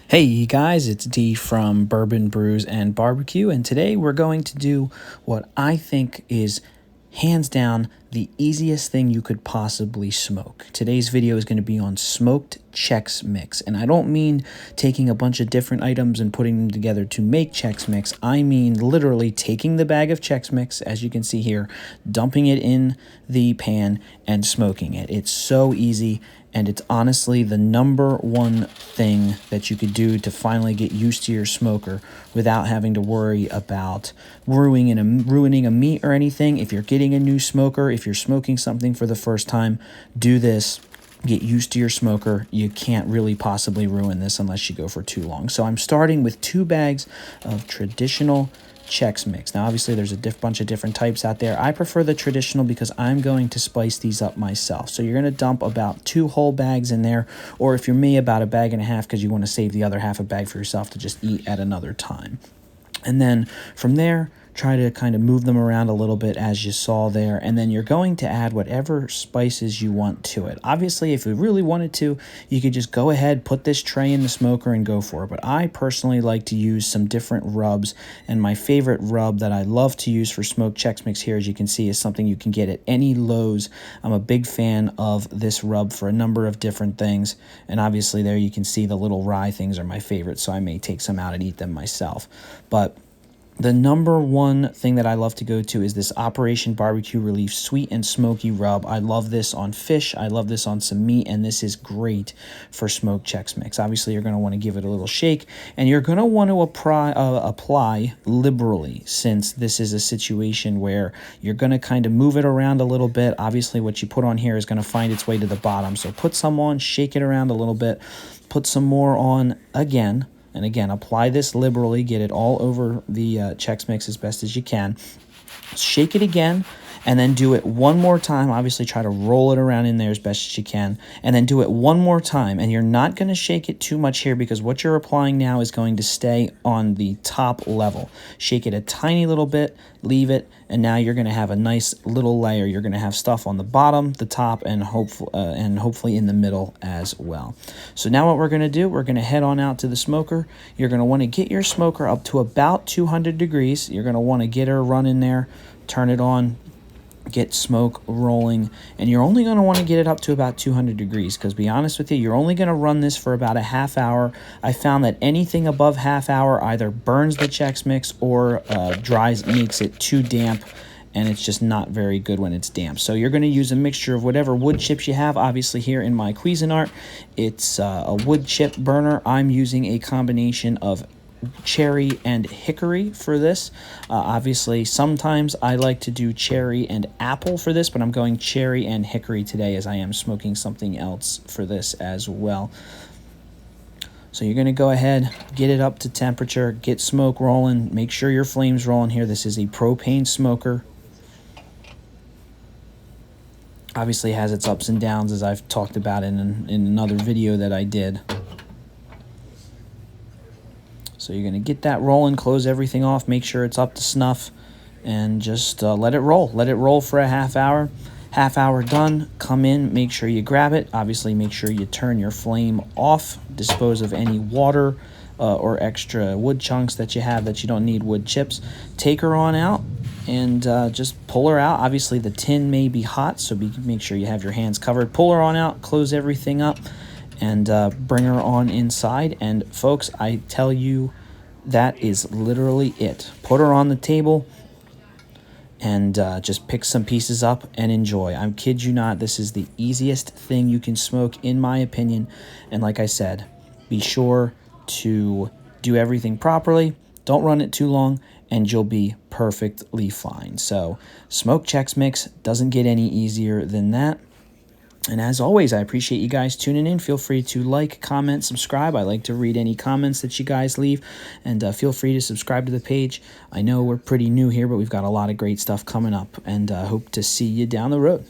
Hey guys, it's D from Bourbon Brews and Barbecue, and today we're going to do what I think is hands down the easiest thing you could possibly smoke. Today's video is going to be on smoked Chex Mix, and I don't mean taking a bunch of different items and putting them together to make Chex Mix. I mean literally taking the bag of Chex Mix, as you can see here, dumping it in the pan and smoking it. It's so easy, and it's honestly the number one thing that you could do to finally get used to your smoker without having to worry about ruining a meat or anything. If you're getting a new smoker, if you're smoking something for the first time, do this. Get used to your smoker. You can't really possibly ruin this unless you go for too long. So I'm starting with 2 bags of traditional Chex Mix. Now, obviously, there's a bunch of different types out there. I prefer the traditional because I'm going to spice these up myself. So you're going to dump about 2 whole bags in there, or if you're me, about a bag and a half because you want to save the other half a bag for yourself to just eat at another time. And then from there, try to kind of move them around a little bit as you saw there, and then you're going to add whatever spices you want to it. Obviously, if you really wanted to, you could just go ahead, put this tray in the smoker and go for it, but I personally like to use some different rubs, and my favorite rub that I love to use for smoked Chex Mix here, as you can see, is something you can get at any Lowe's. I'm a big fan of this rub for a number of different things, and obviously there you can see the little rye things are my favorite, so I may take some out and eat them myself. But the number one thing that I love to go to is this Operation Barbecue Relief Sweet and Smoky Rub. I love this on fish. I love this on some meat, and this is great for smoked Chex Mix. Obviously, you're going to want to give it a little shake, and you're going to want to apply liberally, since this is a situation where you're going to kind of move it around a little bit. Obviously, what you put on here is going to find its way to the bottom, so put some on, shake it around a little bit, put some more on again. And again, apply this liberally, get it all over the Chex Mix as best as you can. Shake it again, and then do it one more time. Obviously, try to roll it around in there as best as you can, and then do it one more time. And you're not going to shake it too much here because what you're applying now is going to stay on the top level. Shake it a tiny little bit, leave it, and now you're going to have a nice little layer. You're going to have stuff on the bottom, the top, and hopefully in the middle as well. So now what we're going to do, we're going to head on out to the smoker. You're going to want to get your smoker up to about 200 degrees. You're going to want to get her running there, turn it on, get smoke rolling, and you're only going to want to get it up to about 200 degrees because, to be honest with you, you're only going to run this for about a half hour. I found that anything above half hour either burns the Chex Mix or makes it too damp, and it's just not very good when it's damp. So you're going to use a mixture of whatever wood chips you have. Obviously, here in my Cuisinart, it's a wood chip burner. I'm using a combination of cherry and hickory for this. Obviously, sometimes I like to do cherry and apple for this, but I'm going cherry and hickory today as I am smoking something else for this as well. So you're going to go ahead, get it up to temperature, get smoke rolling, make sure your flame's rolling here. This is a propane smoker. Obviously, it has its ups and downs, as I've talked about in another video that I did. So you're going to get that rolling, close everything off, make sure it's up to snuff, and just let it roll. Let it roll for a half hour. Half hour done, come in, make sure you grab it. Obviously, make sure you turn your flame off, dispose of any water or extra wood chunks that you have that you don't need, wood chips. Take her on out and just pull her out. Obviously, the tin may be hot, so make sure you have your hands covered. Pull her on out, close everything up, and bring her on inside. And folks, I tell you, that is literally it. Put her on the table and just pick some pieces up and enjoy. I kid you not, this is the easiest thing you can smoke, in my opinion. And like I said, be sure to do everything properly. Don't run it too long, and you'll be perfectly fine. So smoked Chex Mix doesn't get any easier than that. And as always, I appreciate you guys tuning in. Feel free to like, comment, subscribe. I like to read any comments that you guys leave. And feel free to subscribe to the page. I know we're pretty new here, but we've got a lot of great stuff coming up. And hope to see you down the road.